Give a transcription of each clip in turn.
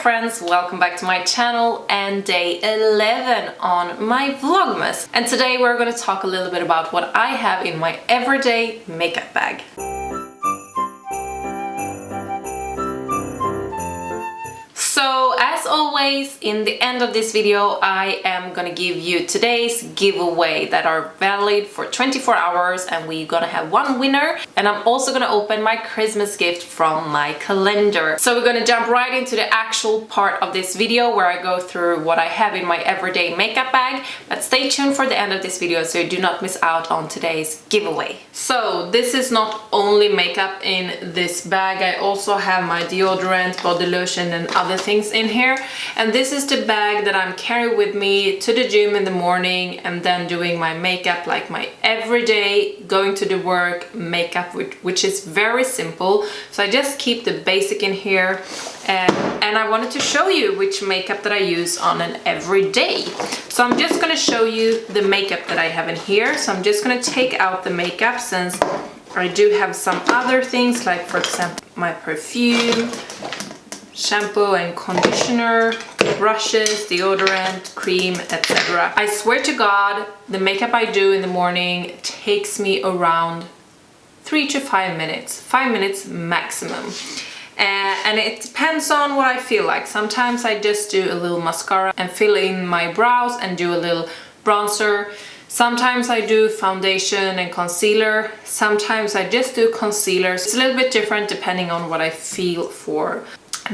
friends, welcome back to my channel and day 11 on my Vlogmas. And today we're going to talk a little bit about what I have in my everyday makeup bag. So as always, in the end of this video, I am gonna give you today's giveaway that are valid for 24 hours and we're gonna have one winner. And I'm also gonna open my Christmas gift from my calendar. So we're gonna jump right into the actual part of this video where I go through what I have in my everyday makeup bag. But stay tuned for the end of this video so you do not miss out on today's giveaway. So this is not only makeup in this bag, I also have my deodorant, body lotion and other things in here. And this is the bag that I'm carrying with me to the gym in the morning and then doing my makeup, like my everyday going to the work makeup, which is very simple. So I just keep the basic in here and I wanted to show you which makeup that I use on an everyday. So I'm just going to show you the makeup that I have in here. So I'm just going to take out the makeup since I do have some other things, like for example my perfume, shampoo and conditioner, brushes, deodorant, cream, etc. I swear to God, the makeup I do in the morning takes me around 3 to 5 minutes, 5 minutes maximum. And it depends on what I feel like. Sometimes I just do a little mascara and fill in my brows and do a little bronzer. Sometimes I do foundation and concealer. Sometimes I just do concealer. It's a little bit different depending on what I feel for.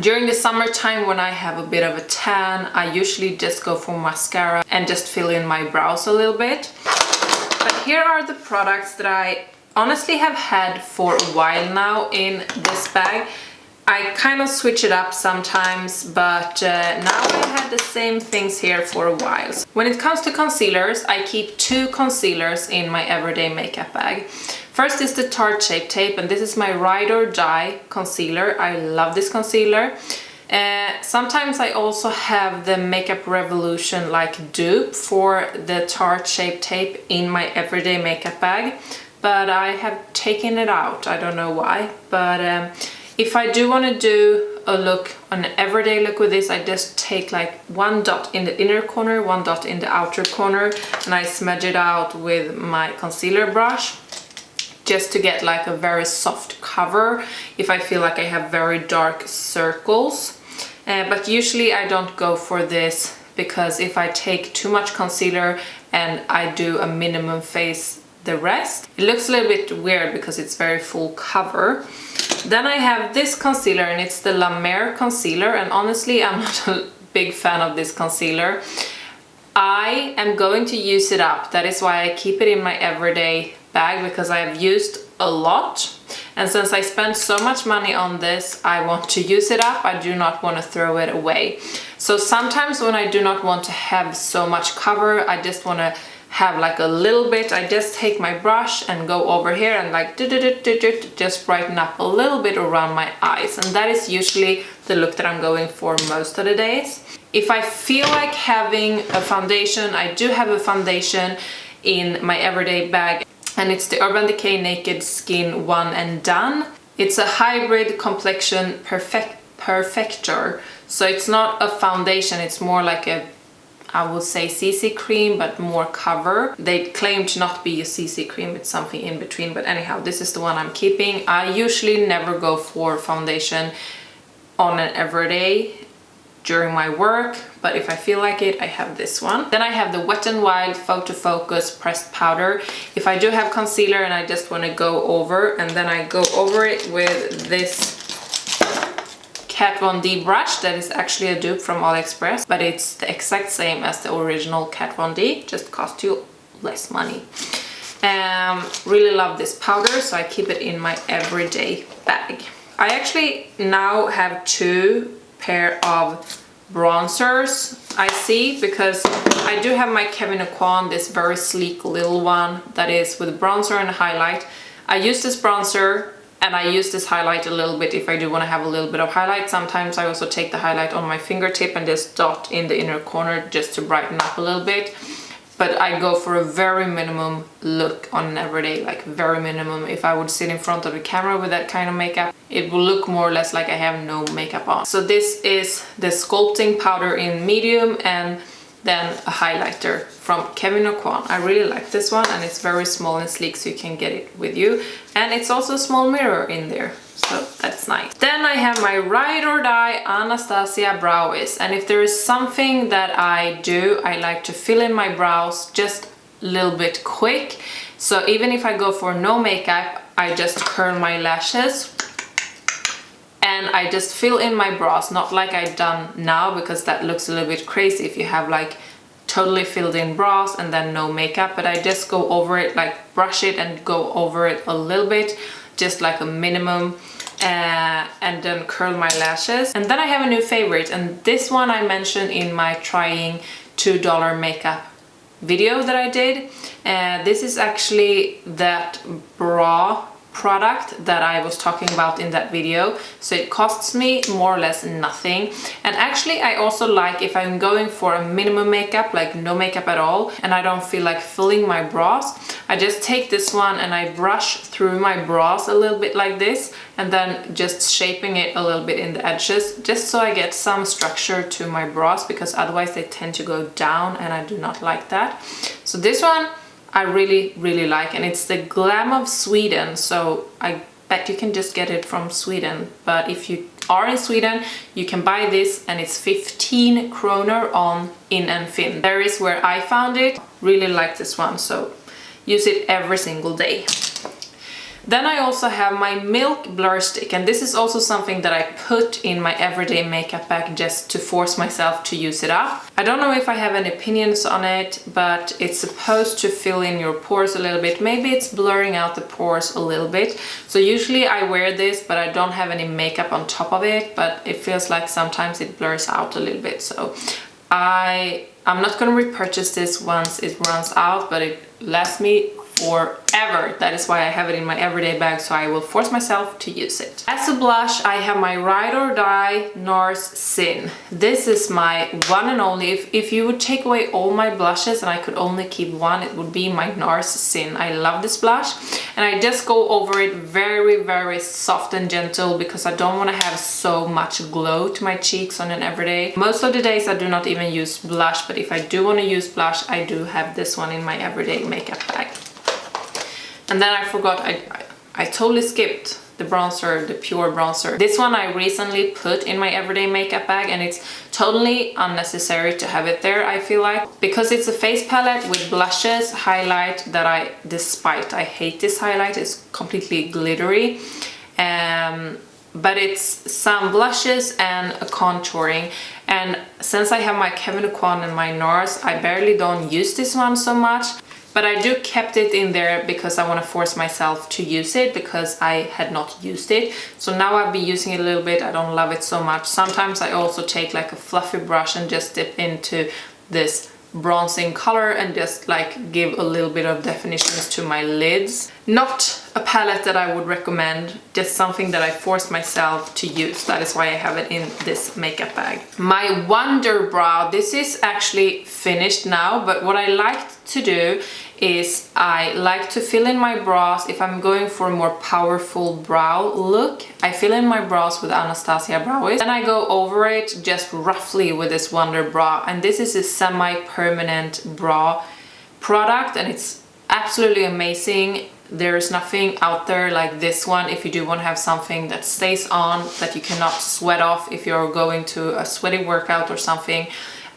During the summertime when I have a bit of a tan, I usually just go for mascara and just fill in my brows a little bit. But here are the products that I honestly have had for a while now in this bag. I kind of switch it up sometimes, but now I have the same things here for a while. When it comes to concealers, I keep 2 concealers in my everyday makeup bag. First is the Tarte Shape Tape, and this is my Ride or Die concealer. I love this concealer. Sometimes I also have the Makeup Revolution like dupe for the Tarte Shape Tape in my everyday makeup bag, but I have taken it out. I don't know why, but if I do want to do a look, an everyday look with this, I just take like 1 dot in the inner corner, 1 dot in the outer corner, and I smudge it out with my concealer brush just to get like a very soft cover if I feel like I have very dark circles. But usually I don't go for this because if I take too much concealer and I do a minimum face the rest, it looks a little bit weird because it's very full cover. Then I have this concealer and it's the La Mer concealer, and honestly I'm not a big fan of this concealer. I am going to use it up. That is why I keep it in my everyday bag, because I have used a lot, and since I spent so much money on this, I want to use it up. I do not want to throw it away. So sometimes when I do not want to have so much cover, I just want to have like a little bit, I just take my brush and go over here and like just brighten up a little bit around my eyes, and that is usually the look that I'm going for most of the days. If I feel like having a foundation, I do have a foundation in my everyday bag, and it's the Urban Decay Naked Skin One and Done. It's a hybrid complexion perfector, so it's not a foundation, it's more like a, I would say CC cream, but more cover. They claim to not be a CC cream, it's something in between, but anyhow, this is the one I'm keeping. I usually never go for foundation on an everyday during my work, but if I feel like it, I have this one. Then I have the Wet n Wild Photo Focus Pressed Powder. If I do have concealer and I just want to go over, and then I go over it with this Kat Von D brush that is actually a dupe from AliExpress, but it's the exact same as the original Kat Von D, just cost you less money. Really love this powder, so I keep it in my everyday bag. I actually now have 2 pair of bronzers, I see, because I do have my Kevyn Aucoin, this very sleek little one that is with bronzer and highlight. I use this bronzer and I use this highlight a little bit if I do want to have a little bit of highlight. Sometimes I also take the highlight on my fingertip and just dot in the inner corner just to brighten up a little bit. but I go for a very minimum look on an everyday, like very minimum. If I would sit in front of the camera with that kind of makeup, it will look more or less like I have no makeup on. So this is the sculpting powder in medium, and then a highlighter from Kevyn Aucoin. I really like this one, and it's very small and sleek, so you can get it with you. And it's also a small mirror in there, so that's nice. Then I have my Ride or Die Anastasia Brow Wiz, and if there is something that I do, I like to fill in my brows just a little bit quick. So even if I go for no makeup, I just curl my lashes and I just fill in my brows, not like I've done now, because that looks a little bit crazy if you have like totally filled in brows and then no makeup. But I just go over it, like brush it and go over it a little bit, just like a minimum, and then curl my lashes. And then I have a new favorite, and this one I mentioned in my trying $2 makeup video that I did. This is actually that bra product that I was talking about in that video. So it costs me more or less nothing. And actually I also like, if I'm going for a minimum makeup, like no makeup at all, and I don't feel like filling my brows, I just take this one and I brush through my brows a little bit like this, and then just shaping it a little bit in the edges, just so I get some structure to my brows, because otherwise they tend to go down and I do not like that. So this one I really like, and it's the Glam of Sweden, so I bet you can just get it from Sweden. But if you are in Sweden, you can buy this, and it's 15 kronor on In and Fin. There is where I found it. Really like this one, so use it every single day. Then I also have my Milk Blur Stick, and this is also something that I put in my everyday makeup bag just to force myself to use it up. I don't know if I have any opinions on it, but it's supposed to fill in your pores a little bit. Maybe it's blurring out the pores a little bit. So usually I wear this, but I don't have any makeup on top of it, but it feels like sometimes it blurs out a little bit. So I'm not gonna repurchase this once it runs out, but it lasts me forever. That is why I have it in my everyday bag, so I will force myself to use it. As a blush, I have my Ride or Die NARS Sin. This is my one and only. If you would take away all my blushes and I could only keep one, it would be my NARS Sin. I love this blush, and I just go over it very soft and gentle, because I don't want to have so much glow to my cheeks on an everyday. Most of the days I do not even use blush, but if I do want to use blush, I do have this one in my everyday makeup bag. And then I forgot, I totally skipped the bronzer, the pure bronzer. This one I recently put in my everyday makeup bag, and it's totally unnecessary to have it there, I feel like, because it's a face palette with blushes, highlight that I hate this highlight, it's completely glittery. But it's some blushes and a contouring. And since I have my Kevyn Aucoin and my NARS, I barely don't use this one so much. But I do kept it in there because I want to force myself to use it, because I had not used it. So now I've been using it a little bit. I don't love it so much. Sometimes I also take like a fluffy brush and just dip into this bronzing color and just like give a little bit of definitions to my lids. Not a palette that I would recommend, just something that I forced myself to use. That is why I have it in this makeup bag. My Wonder Brow, this is actually finished now, but what I like to do is I like to fill in my brows. If I'm going for a more powerful brow look, I fill in my brows with Anastasia Brow Wiz. Then I go over it just roughly with this Wonder Brow, and this is a semi-permanent brow product, and it's absolutely amazing. There's nothing out there like this one if you do want to have something that stays on, that you cannot sweat off if you're going to a sweaty workout or something.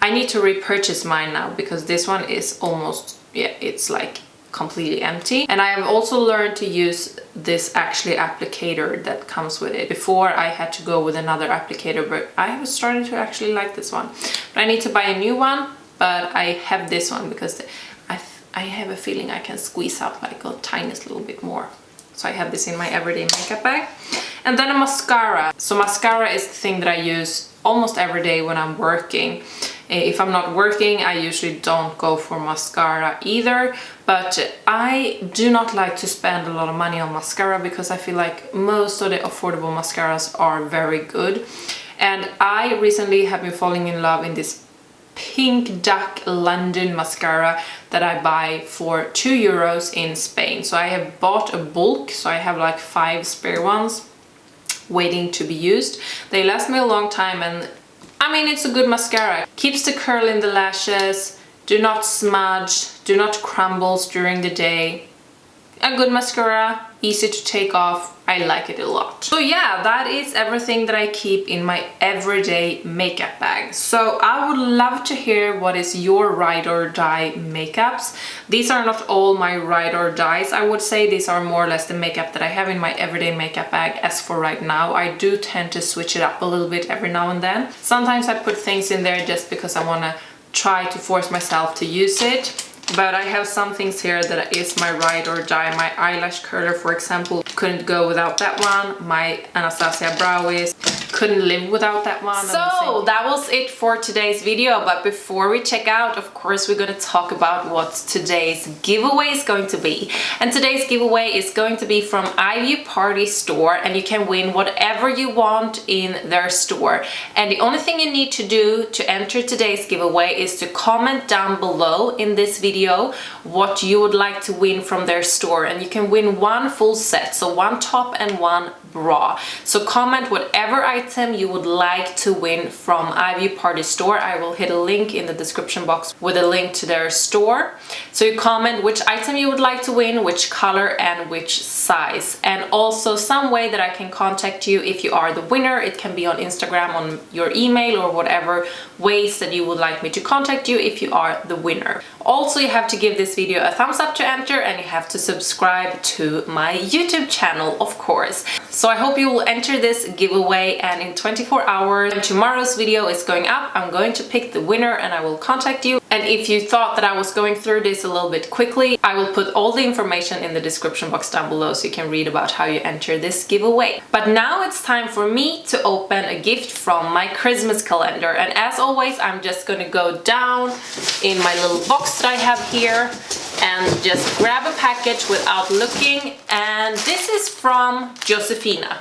I need to repurchase mine now, because this one is almost, yeah, it's like completely empty. And I have also learned to use this actually applicator that comes with it. Before I had to go with another applicator, but I was starting to actually like this one. But I need to buy a new one, but I have this one because I have a feeling I can squeeze out like a tiniest little bit more. So I have this in my everyday makeup bag. And then a mascara. So mascara is the thing that I use almost every day when I'm working. If I'm not working, I usually don't go for mascara either, but I do not like to spend a lot of money on mascara, because I feel like most of the affordable mascaras are very good. And I recently have been falling in love in this Pink Duck London mascara that I buy for €2 in Spain. So I have bought a bulk, so I have like 5 spare ones waiting to be used. They last me a long time, and I mean, it's a good mascara. Keeps the curl in the lashes, do not smudge, do not crumbles during the day. A good mascara, easy to take off. I like it a lot. So yeah, that is everything that I keep in my everyday makeup bag. So I would love to hear what is your ride or die makeups. These are not all my ride or dies, I would say. These are more or less the makeup that I have in my everyday makeup bag as for right now. I do tend to switch it up a little bit every now and then. Sometimes I put things in there just because I want to try to force myself to use it. But I have some things here that is my ride or die. My eyelash curler, for example, couldn't go without that one. My Anastasia brow is, couldn't live without that one. So that was it for today's video. But before we check out, of course, we're going to talk about what today's giveaway is going to be. And today's giveaway is going to be from Ivy Party store, and you can win whatever you want in their store. And the only thing you need to do to enter today's giveaway is to comment down below in this video what you would like to win from their store, and you can win one full set, so one top and one bra. So comment whatever item you would like to win from Ivy Party store. I will hit a link in the description box with a link to their store. So you comment which item you would like to win, which color and which size, and also some way that I can contact you if you are the winner. It can be on Instagram, on your email, or whatever ways that you would like me to contact you if you are the winner. Also, you have to give this video a thumbs up to enter, and you have to subscribe to my YouTube channel, of course. So I hope you will enter this giveaway, and in 24 hours, when tomorrow's video is going up, I'm going to pick the winner and I will contact you. And if you thought that I was going through this a little bit quickly, I will put all the information in the description box down below so you can read about how you enter this giveaway. But now it's time for me to open a gift from my Christmas calendar. And as always, I'm just gonna go down in my little box that I have here and just grab a package without looking. And this is from Josefina.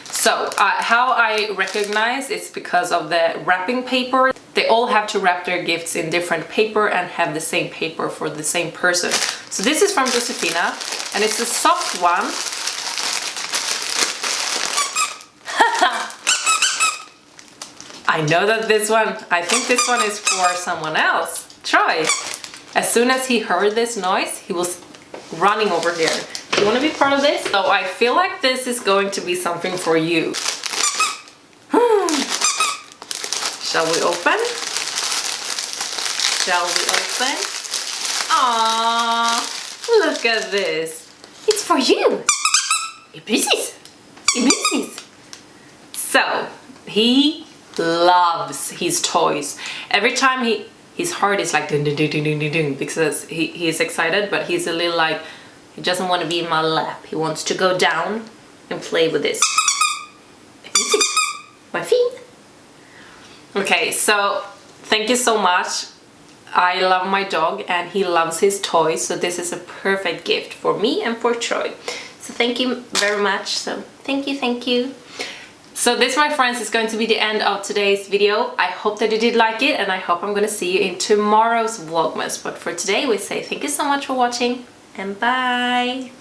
So how I recognize it's because of the wrapping paper. They all have to wrap their gifts in different paper and have the same paper for the same person. So this is from Josefina, and it's a soft one. I know that this one, I think this one is for someone else. Troy. As soon as he heard this noise, he was running over here. Do you want to be part of this? So I feel like this is going to be something for you. Shall we open? Shall we open? Aww, look at this. It's for you. It misses. It misses. So he loves his toys. Every time his heart is like ding ding ding ding ding ding because he is excited, but he's a little like, he doesn't want to be in my lap. He wants to go down and play with this. My feet. Okay, so thank you so much. I love my dog and he loves his toys, so this is a perfect gift for me and for Troy. So thank you very much. So thank you, thank you. So this, my friends, is going to be the end of today's video. I hope that you did like it, and I hope I'm going to see you in tomorrow's Vlogmas. But for today, we say thank you so much for watching, and bye!